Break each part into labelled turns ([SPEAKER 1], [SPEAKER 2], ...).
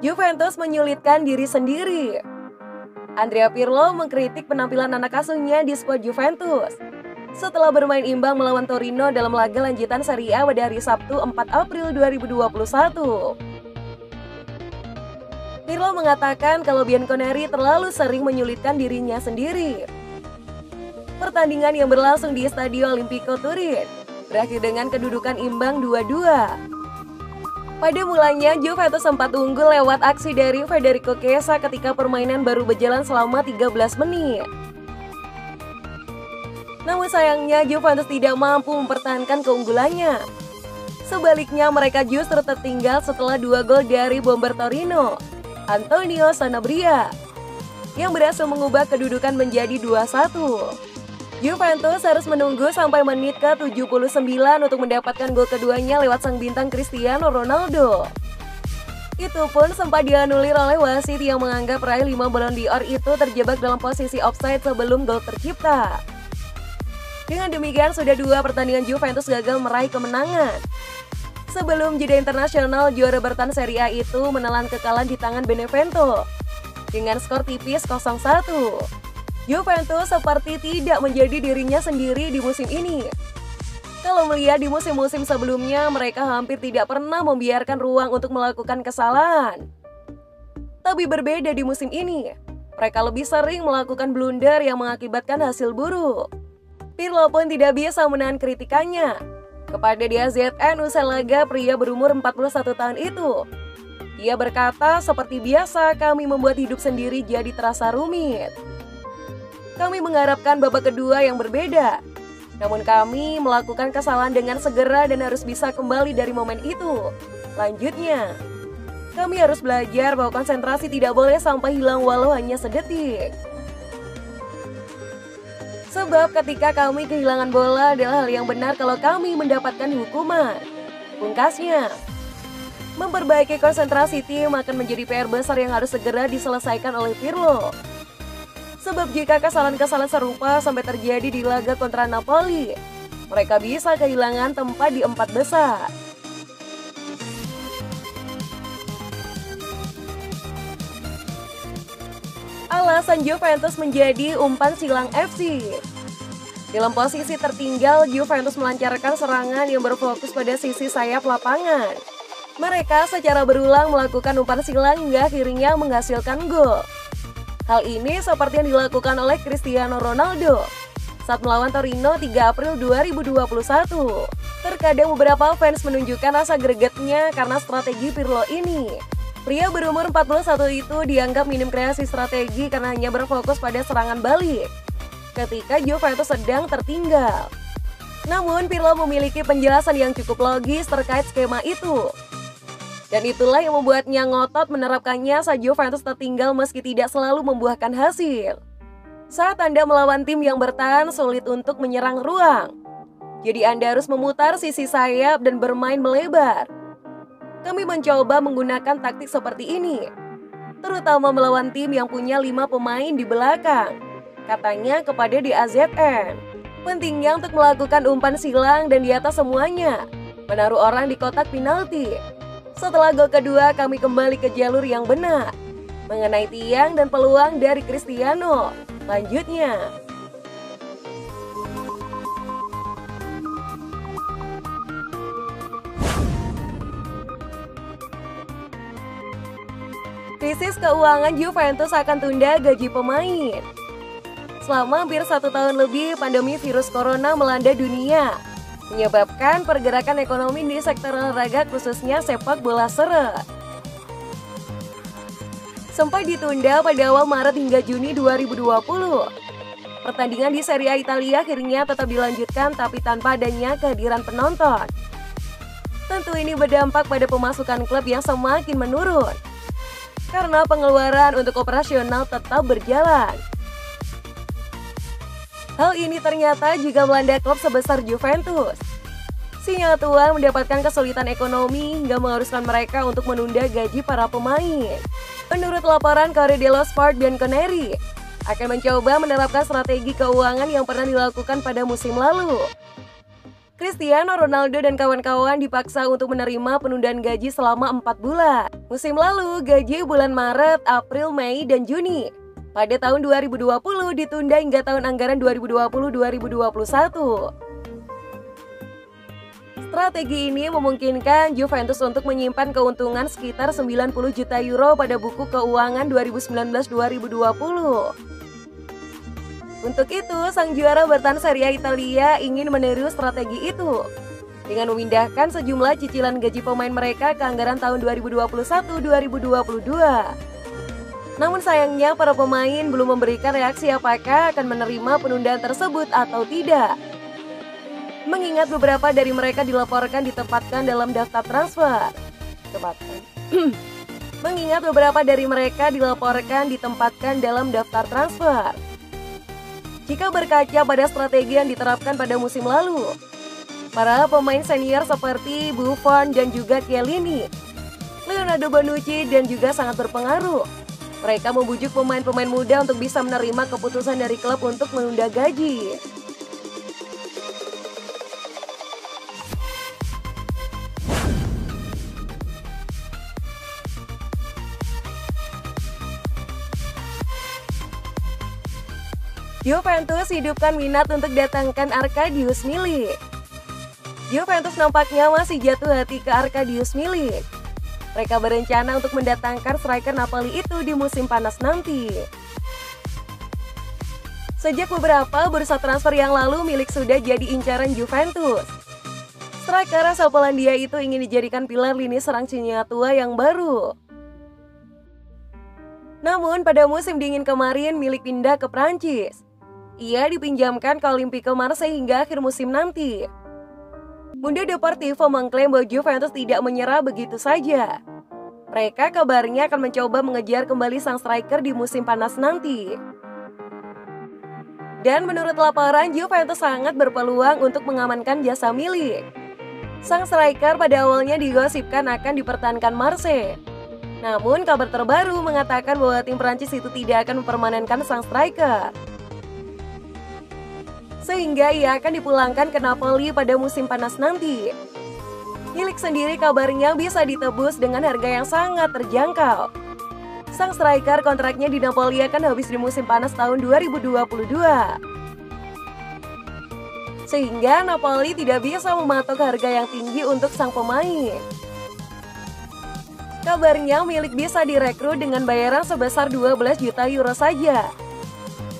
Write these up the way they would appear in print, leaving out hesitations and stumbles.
[SPEAKER 1] Juventus menyulitkan diri sendiri. Andrea Pirlo mengkritik penampilan anak asuhnya di skuad Juventus setelah bermain imbang melawan Torino dalam laga lanjutan Serie A pada hari Sabtu 4 April 2021. Pirlo mengatakan kalau Bianconeri terlalu sering menyulitkan dirinya sendiri. Pertandingan yang berlangsung di Stadio Olimpico Turin berakhir dengan kedudukan imbang 2-2. Pada mulanya, Juventus sempat unggul lewat aksi dari Federico Chiesa ketika permainan baru berjalan selama 13 menit. Namun sayangnya, Juventus tidak mampu mempertahankan keunggulannya. Sebaliknya, mereka justru tertinggal setelah 2 gol dari bomber Torino, Antonio Sanabria, yang berhasil mengubah kedudukan menjadi 2-1. Juventus harus menunggu sampai menit ke-79 untuk mendapatkan gol keduanya lewat sang bintang Cristiano Ronaldo. Itu pun sempat dianulir oleh wasit yang menganggap peraih 5 Ballon d'Or itu terjebak dalam posisi offside sebelum gol tercipta. Dengan demikian, sudah 2 pertandingan Juventus gagal meraih kemenangan. Sebelum jeda internasional, juara bertahan Serie A itu menelan kekalahan di tangan Benevento dengan skor tipis 0-1. Juventus seperti tidak menjadi dirinya sendiri di musim ini. Kalau melihat di musim-musim sebelumnya, mereka hampir tidak pernah membiarkan ruang untuk melakukan kesalahan. Tapi berbeda di musim ini, mereka lebih sering melakukan blunder yang mengakibatkan hasil buruk. Pirlo pun tidak bisa menahan kritikannya kepada DAZN usai laga pria berumur 41 tahun itu. Ia berkata, seperti biasa kami membuat hidup sendiri jadi terasa rumit. Kami mengharapkan babak kedua yang berbeda. Namun kami melakukan kesalahan dengan segera dan harus bisa kembali dari momen itu. Lanjutnya, kami harus belajar bahwa konsentrasi tidak boleh sampai hilang walau hanya sedetik. Sebab ketika kami kehilangan bola adalah hal yang benar kalau kami mendapatkan hukuman. Pungkasnya, memperbaiki konsentrasi tim akan menjadi PR besar yang harus segera diselesaikan oleh Pirlo. Sebab jika kesalahan-kesalahan serupa sampai terjadi di laga kontra Napoli, mereka bisa kehilangan tempat di 4 besar. Alasan Juventus menjadi umpan silang FC. Dalam posisi tertinggal, Juventus melancarkan serangan yang berfokus pada sisi sayap lapangan. Mereka secara berulang melakukan umpan silang hingga akhirnya menghasilkan gol. Hal ini seperti yang dilakukan oleh Cristiano Ronaldo saat melawan Torino 3 April 2021. Terkadang beberapa fans menunjukkan rasa gregetnya karena strategi Pirlo ini. Pria berumur 41 itu dianggap minim kreasi strategi karena hanya berfokus pada serangan balik ketika Juventus sedang tertinggal. Namun Pirlo memiliki penjelasan yang cukup logis terkait skema itu. Dan itulah yang membuatnya ngotot menerapkannya saat Juventus tertinggal meski tidak selalu membuahkan hasil. Saat Anda melawan tim yang bertahan, sulit untuk menyerang ruang. Jadi Anda harus memutar sisi sayap dan bermain melebar. Kami mencoba menggunakan taktik seperti ini, terutama melawan tim yang punya 5 pemain di belakang, katanya kepada DAZN. Pentingnya untuk melakukan umpan silang dan di atas semuanya, menaruh orang di kotak penalti. Setelah gol kedua, kami kembali ke jalur yang benar, mengenai tiang dan peluang dari Cristiano. Lanjutnya, krisis keuangan Juventus akan tunda gaji pemain. Selama hampir 1 tahun lebih, pandemi virus corona melanda dunia, menyebabkan pergerakan ekonomi di sektor olahraga khususnya sepak bola seret. Sempat ditunda pada awal Maret hingga Juni 2020. Pertandingan di Serie A Italia akhirnya tetap dilanjutkan tapi tanpa adanya kehadiran penonton. Tentu ini berdampak pada pemasukan klub yang semakin menurun, karena pengeluaran untuk operasional tetap berjalan. Hal ini ternyata juga melanda klub sebesar Juventus. Singa tua mendapatkan kesulitan ekonomi hingga mengharuskan mereka untuk menunda gaji para pemain. Menurut laporan Corriere dello Sport, Bianconeri akan mencoba menerapkan strategi keuangan yang pernah dilakukan pada musim lalu. Cristiano Ronaldo dan kawan-kawan dipaksa untuk menerima penundaan gaji selama 4 bulan. Musim lalu, gaji bulan Maret, April, Mei, dan Juni pada tahun 2020 ditunda hingga tahun anggaran 2020-2021. Strategi ini memungkinkan Juventus untuk menyimpan keuntungan sekitar 90 juta euro pada buku keuangan 2019-2020. Untuk itu, sang juara bertahan Serie A Italia ingin meniru strategi itu dengan memindahkan sejumlah cicilan gaji pemain mereka ke anggaran tahun 2021-2022. Namun sayangnya para pemain belum memberikan reaksi apakah akan menerima penundaan tersebut atau tidak. Mengingat beberapa dari mereka dilaporkan ditempatkan dalam daftar transfer. Mengingat beberapa dari mereka dilaporkan ditempatkan dalam daftar transfer. Jika berkaca pada strategi yang diterapkan pada musim lalu, para pemain senior seperti Buffon dan juga Chiellini, Leonardo Bonucci dan juga sangat berpengaruh. Mereka membujuk pemain-pemain muda untuk bisa menerima keputusan dari klub untuk menunda gaji. Juventus hidupkan minat untuk datangkan Arkadiusz Milik. Juventus nampaknya masih jatuh hati ke Arkadiusz Milik. Mereka berencana untuk mendatangkan striker Napoli itu di musim panas nanti. Sejak beberapa bursa transfer yang lalu, Milik sudah jadi incaran Juventus. Striker asal Polandia itu ingin dijadikan pilar lini serang Cina tua yang baru. Namun pada musim dingin kemarin, Milik pindah ke Prancis. Ia dipinjamkan ke Olympique Marseille hingga akhir musim nanti. Mundo Deportivo mengklaim bahwa Juventus tidak menyerah begitu saja. Mereka kabarnya akan mencoba mengejar kembali sang striker di musim panas nanti. Dan menurut laporan, Juventus sangat berpeluang untuk mengamankan jasa Milik. Sang striker pada awalnya digosipkan akan dipertahankan Marseille. Namun kabar terbaru mengatakan bahwa tim Prancis itu tidak akan mempermanenkan sang striker, sehingga ia akan dipulangkan ke Napoli pada musim panas nanti. Milik sendiri kabarnya bisa ditebus dengan harga yang sangat terjangkau. Sang striker kontraknya di Napoli akan habis di musim panas tahun 2022. Sehingga Napoli tidak bisa mematok harga yang tinggi untuk sang pemain. Kabarnya Milik bisa direkrut dengan bayaran sebesar 12 juta euro saja.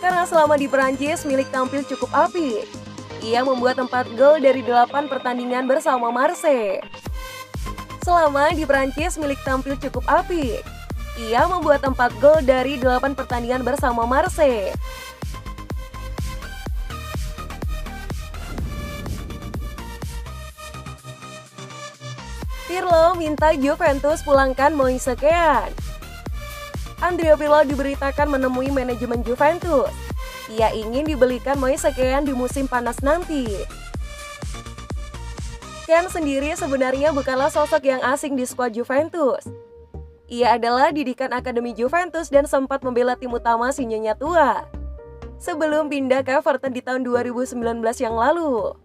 [SPEAKER 1] Karena selama di Perancis, Milik tampil cukup apik. Ia membuat 4 gol dari 8 pertandingan bersama Marseille. Selama di Perancis, Milik tampil cukup apik. Ia membuat 4 gol dari 8 pertandingan bersama Marseille. Pirlo minta Juventus pulangkan Moise Kean. Andrea Pirlo diberitakan menemui manajemen Juventus. Ia ingin dibelikan Moise Kean di musim panas nanti. Kean sendiri sebenarnya bukanlah sosok yang asing di skuad Juventus. Ia adalah didikan Akademi Juventus dan sempat membela tim utama si Nyonya Tua sebelum pindah ke Everton di tahun 2019 yang lalu.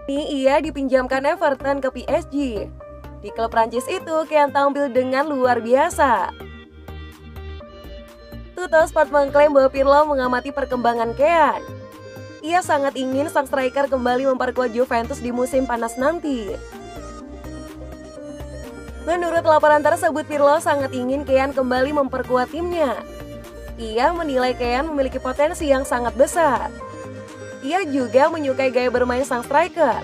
[SPEAKER 1] Ia dipinjamkan Everton ke PSG. Di klub Prancis itu, Kean tampil dengan luar biasa. Tuttosport mengklaim bahwa Pirlo mengamati perkembangan Kean. Ia sangat ingin sang striker kembali memperkuat Juventus di musim panas nanti. Menurut laporan tersebut, Pirlo sangat ingin Kean kembali memperkuat timnya. Ia menilai Kean memiliki potensi yang sangat besar. Ia juga menyukai gaya bermain sang striker,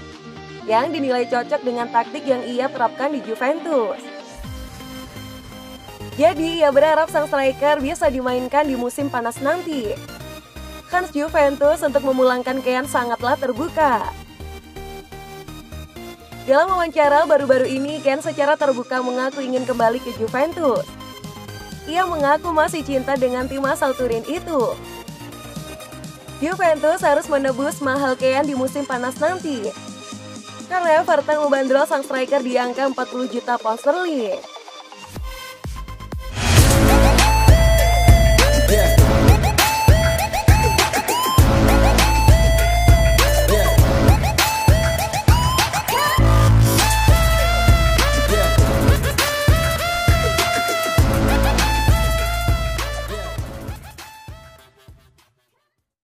[SPEAKER 1] yang dinilai cocok dengan taktik yang ia terapkan di Juventus. Jadi ia berharap sang striker bisa dimainkan di musim panas nanti. Fans Juventus untuk memulangkan Kean sangatlah terbuka. Dalam wawancara baru-baru ini, Kean secara terbuka mengaku ingin kembali ke Juventus. Ia mengaku masih cinta dengan tim asal Turin itu. Juventus harus menebus mahal Kean di musim panas nanti, karena Everton membandrol sang striker di angka 40 juta pound sterling.